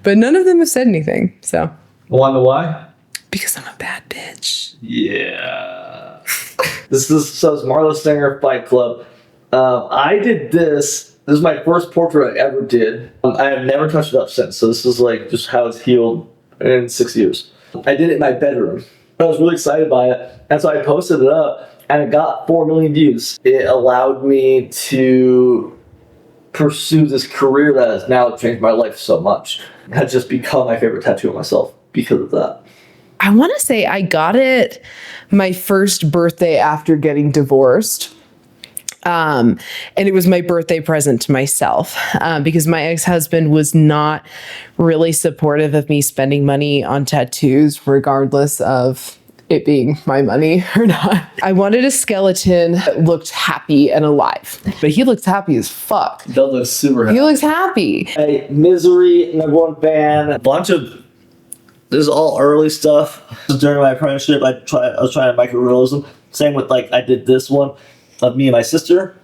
but none of them have said anything. So Wanna know why? because I'm a bad bitch. Yeah. This is Marla Singer Fight Club. I did this. This is my first portrait I ever did. I have never touched it up since. So this is like just how it's healed in 6 years. I did it in my bedroom. I was really excited by it. And so I posted it up and it got 4 million views. It allowed me to pursue this career that has now changed my life so much. It has just become my favorite tattoo of myself because of that. I want to say I got it my first birthday after getting divorced. And it was my birthday present to myself because my ex-husband was not really supportive of me spending money on tattoos, regardless of it being my money or not. I wanted a skeleton that looked happy and alive, but he looks happy as fuck. That looks super happy. He looks happy. Hey, Misery, #1 fan. A bunch of this is all early stuff. During my apprenticeship, I was trying microrealism. Same with I did this one of me and my sister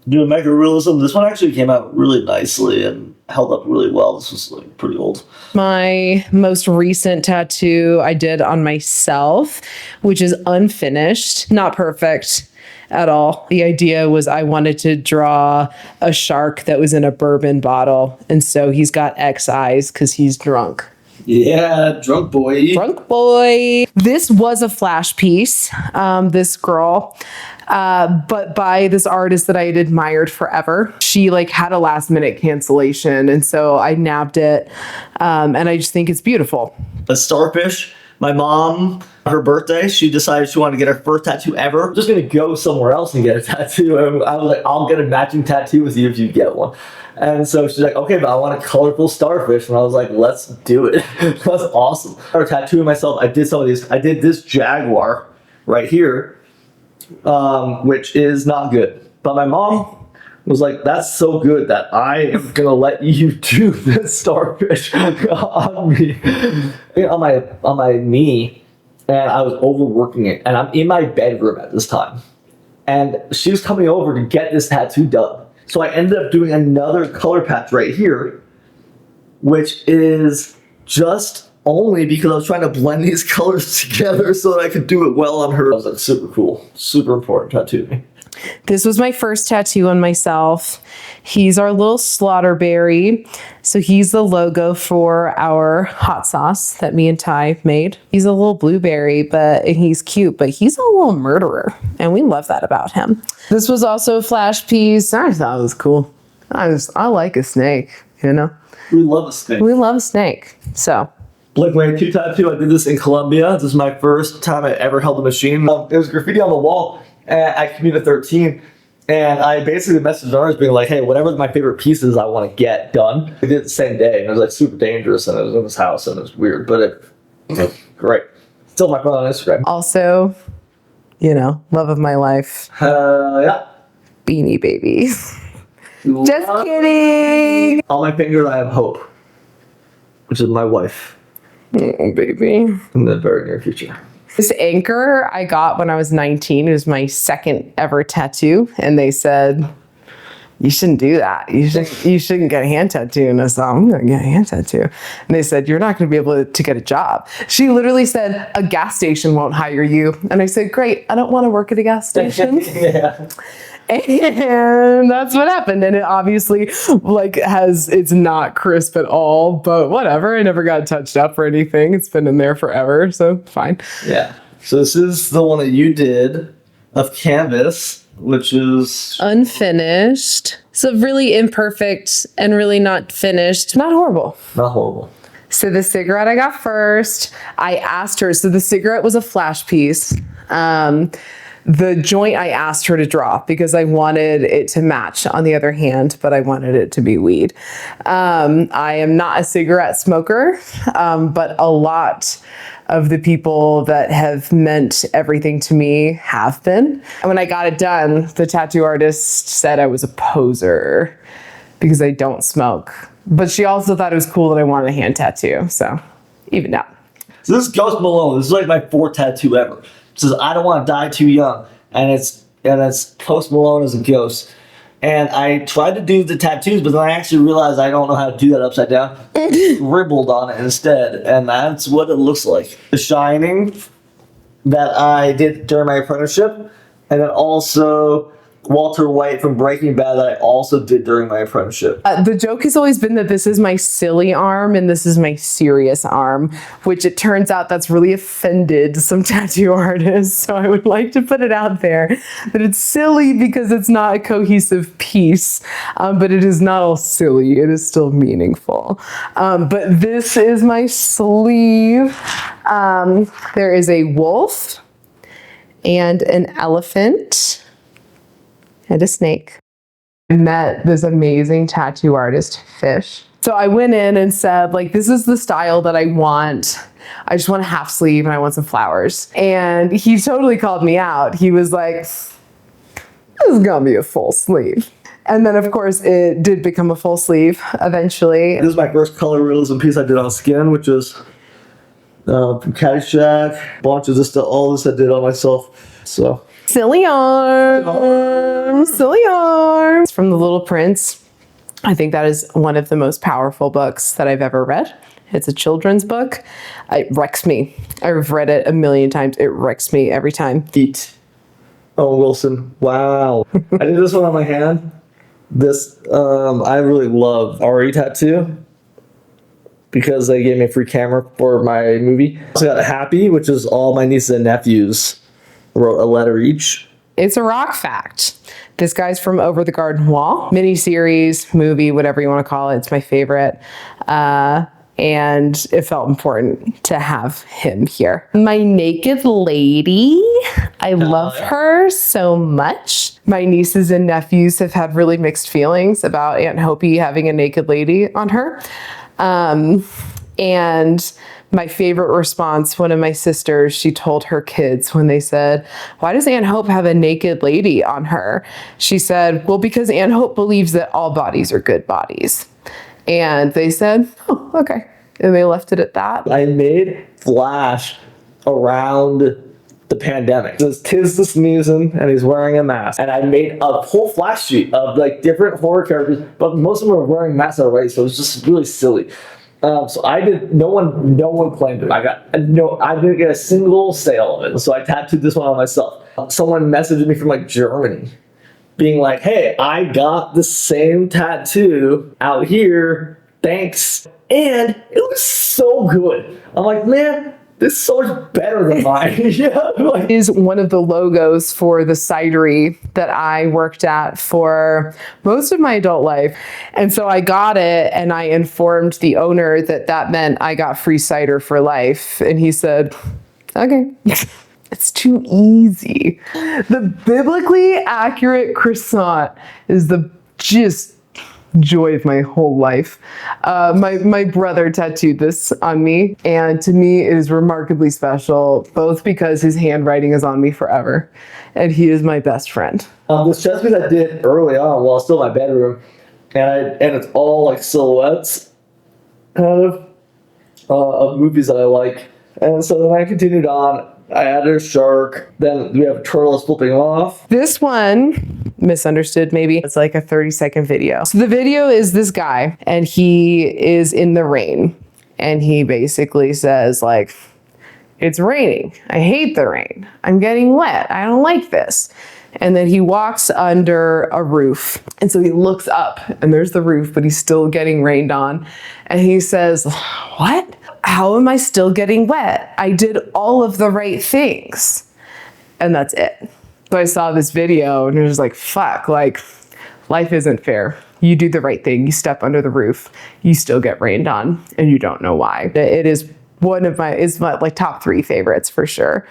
doing microrealism. This one actually came out really nicely and held up really well. This was pretty old. My most recent tattoo I did on myself, which is unfinished, not perfect at all. The idea was I wanted to draw a shark that was in a bourbon bottle. And so he's got X eyes because he's drunk. Yeah, drunk boy. Drunk boy. This was a flash piece, this girl, but by this artist that I had admired forever. She had a last minute cancellation. And so I nabbed it. And I just think it's beautiful. A starfish. My mom, her birthday, she decided she wanted to get her first tattoo ever. I'm just going to go somewhere else and get a tattoo. And I was like, I'll get a matching tattoo with you if you get one. And so she's like, okay, but I want a colorful starfish. And I was like, let's do it. That's awesome. I started tattooing myself. I did some of these. I did this jaguar right here, which is not good. But my mom was like, that's so good that I am going to let you do this starfish on me. On my knee. And I was overworking it. And I'm in my bedroom at this time. And she was coming over to get this tattoo done. So I ended up doing another color patch right here, which is just only because I was trying to blend these colors together so that I could do it well on her. It was super cool, super important tattoo to me. This was my first tattoo on myself. He's our little Slaughterberry. So he's the logo for our hot sauce that me and Ty made. He's a little blueberry, but he's cute, but he's a little murderer. And we love that about him. This was also a flash piece. I thought it was cool. I like a snake, you know? We love a snake. We love a snake. So Blink-182 tattoo. I did this in Colombia. This is my first time I ever held a machine. It was graffiti on the wall at Community 13. And I basically messaged the artist being like, hey, whatever my favorite pieces I want to get done. We did it the same day. And it was super dangerous. And it was in his house. And it was weird. But it was great. Still my friend on Instagram. also, love of my life, Yeah. Beanie Baby. Just kidding. On my finger, I have Hope, which is my wife, Oh, baby. in the very near future. This anchor I got when I was 19. It was my second ever tattoo. And they said, you shouldn't do that. You shouldn't get a hand tattoo. And I said, I'm going to get a hand tattoo. And they said, you're not going to be able to get a job. She literally said, a gas station won't hire you. And I said, great. I don't want to work at a gas station. Yeah. And that's what happened. And it obviously it's not crisp at all, but whatever. I never got touched up or anything. It's been in there forever. So fine. Yeah. So this is the one that you did of canvas, which is Unfinished. So really imperfect and really not finished. Not horrible. not horrible. So the cigarette I got first, I asked her. So the cigarette was a flash piece. The joint I asked her to draw because I wanted it to match on the other hand, but I wanted it to be weed. I am not a cigarette smoker, but a lot of the people that have meant everything to me have been. And when I got it done, the tattoo artist said I was a poser because I don't smoke. But she also thought it was cool that I wanted a hand tattoo. So even out. So this is Ghost Malone. This is my fourth tattoo ever. It says, I don't want to die too young. And it's Post Malone as a ghost. And I tried to do the tattoos, but then I actually realized I don't know how to do that upside down. Scribbled on it instead, and that's what it looks like. The Shining that I did during my apprenticeship, and then also Walter White from Breaking Bad that I also did during my apprenticeship. The joke has always been that this is my silly arm and this is my serious arm, which it turns out that's really offended some tattoo artists. So I would like to put it out there that it's silly because it's not a cohesive piece, but it is not all silly. It is still meaningful. But this is my sleeve. There is a wolf and an elephant and a snake. I met this amazing tattoo artist, Fish. So I went in and said, like, this is the style that I want. I just want a half sleeve and I want some flowers. And he totally called me out. He was like, this is gonna be a full sleeve. And then of course it did become a full sleeve eventually. This is my first color realism piece I did on skin, which is from Caddyshack. Bunch of this stuff, all this I did on myself. So. Silly arms, silly arms. From The Little Prince. I think that is one of the most powerful books that I've ever read. It's a children's book. It wrecks me. I've read it a million times. It wrecks me every time. Eat. Owen Wilson. Wow. I did this one on my hand. This, I really love RE Tattoo because they gave me a free camera for my movie. So I got Happy, which is all my nieces and nephews wrote a letter each. It's a rock fact. This guy's from Over the Garden Wall, miniseries, movie, whatever you want to call it. It's my favorite. And it felt important to have him here. My Naked Lady. I love her so much. My nieces and nephews have had really mixed feelings about Aunt Hopi having a naked lady on her. And my favorite response, one of my sisters, she told her kids when they said, why does Aunt Hope have a naked lady on her? She said, well, because Aunt Hope believes that all bodies are good bodies. And they said, oh, okay. And they left it at that. I made Flash around the pandemic. It says, 'tis the sneezing, and he's wearing a mask. And I made a whole Flash sheet of like different horror characters, but most of them were wearing masks already, so it was just really silly. So I did. No one claimed it. I didn't get a single sale of it. So I tattooed this one on myself. Someone messaged me from like Germany, being like, "Hey, I got the same tattoo out here. Thanks." And it was so good. I'm like, man, this is so much better than mine. Yeah, like, is one of the logos for the cidery that I worked at for most of my adult life. And so I got it and I informed the owner that that meant I got free cider for life. And he said, okay. It's too easy. The biblically accurate croissant is the just joy of my whole life. My brother tattooed this on me, and to me it is remarkably special, both because his handwriting is on me forever, and he is my best friend. This chest piece I did early on while I was still in my bedroom, and it's all like silhouettes, kind of movies that I like. And so then I continued on. I added a shark. Then we have a turtle flipping off. This one, misunderstood maybe, it's like a 30-second video. So the video is this guy, and he is in the rain. And he basically says like, it's raining. I hate the rain. I'm getting wet. I don't like this. And then he walks under a roof. And so he looks up and there's the roof, but he's still getting rained on. And he says, what? How am I still getting wet? I did all of the right things. And that's it. So I saw this video and it was like, fuck, like life isn't fair. You do the right thing. You step under the roof, you still get rained on and you don't know why. It is one of my like top 3 favorites for sure.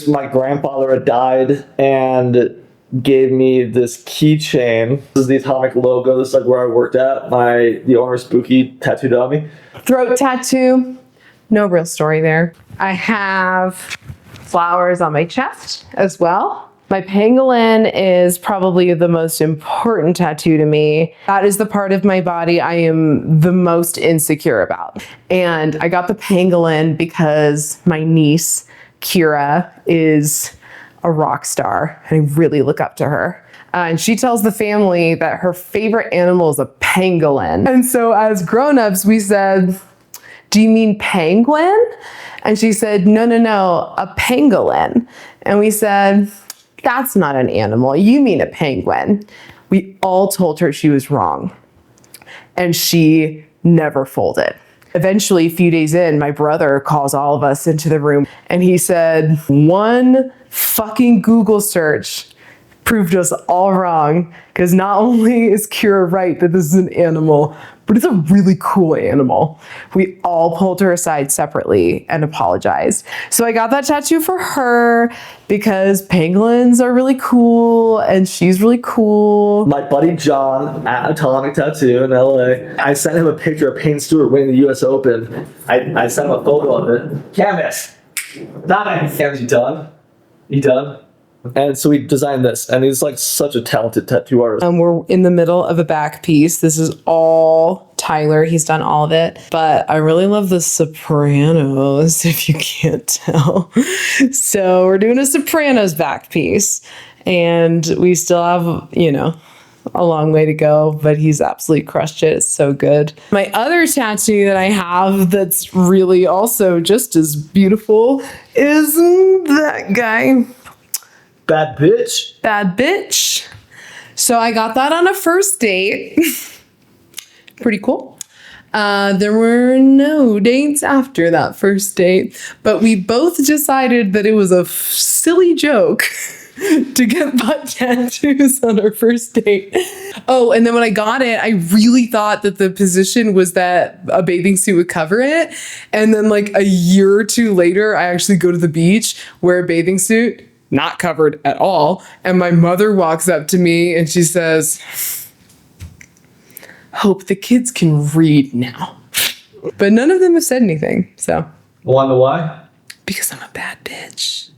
My grandfather had died and gave me this keychain. This is the Atomic logo. This is like where I worked at. The owner Spooky tattooed on me. Throat tattoo, no real story there. I have flowers on my chest as well. My pangolin is probably the most important tattoo to me. That is the part of my body I am the most insecure about. And I got the pangolin because my niece, Kira, is a rock star and I really look up to her. And she tells the family that her favorite animal is a pangolin. And so as grown-ups, we said, do you mean penguin? And she said, no, a pangolin. And we said, that's not an animal. You mean a penguin. We all told her she was wrong. And she never folded. Eventually, a few days in, my brother calls all of us into the room and he said, one fucking Google search proved us all wrong, because not only is Kira right that this is an animal, but it's a really cool animal. We all pulled her aside separately and apologized. So I got that tattoo for her because pangolins are really cool and she's really cool. My buddy John at Atomic Tattoo in LA, I sent him a picture of Payne Stewart winning the US Open. I sent him a photo of it. Canvas! Canvas, you done? You done? And so we designed this, and he's like such a talented tattoo artist. We're in the middle of a back piece. This is all Tyler. He's done all of it. But I really love the Sopranos, if you can't tell. So we're doing a Sopranos back piece. And we still have, a long way to go, but he's absolutely crushed it. It's so good. My other tattoo that I have that's really also just as beautiful is that guy. Bad bitch. Bad bitch. So I got that on a first date. Pretty cool. There were no dates after that first date, but we both decided that it was a silly joke to get butt tattoos on our first date. Oh, and then when I got it, I really thought that the position was that a bathing suit would cover it. And then like a year or two later, I actually go to the beach, wear a bathing suit, not covered at all. And my mother walks up to me and she says, hope the kids can read now. But none of them have said anything. So. Wonder why? Because I'm a bad bitch.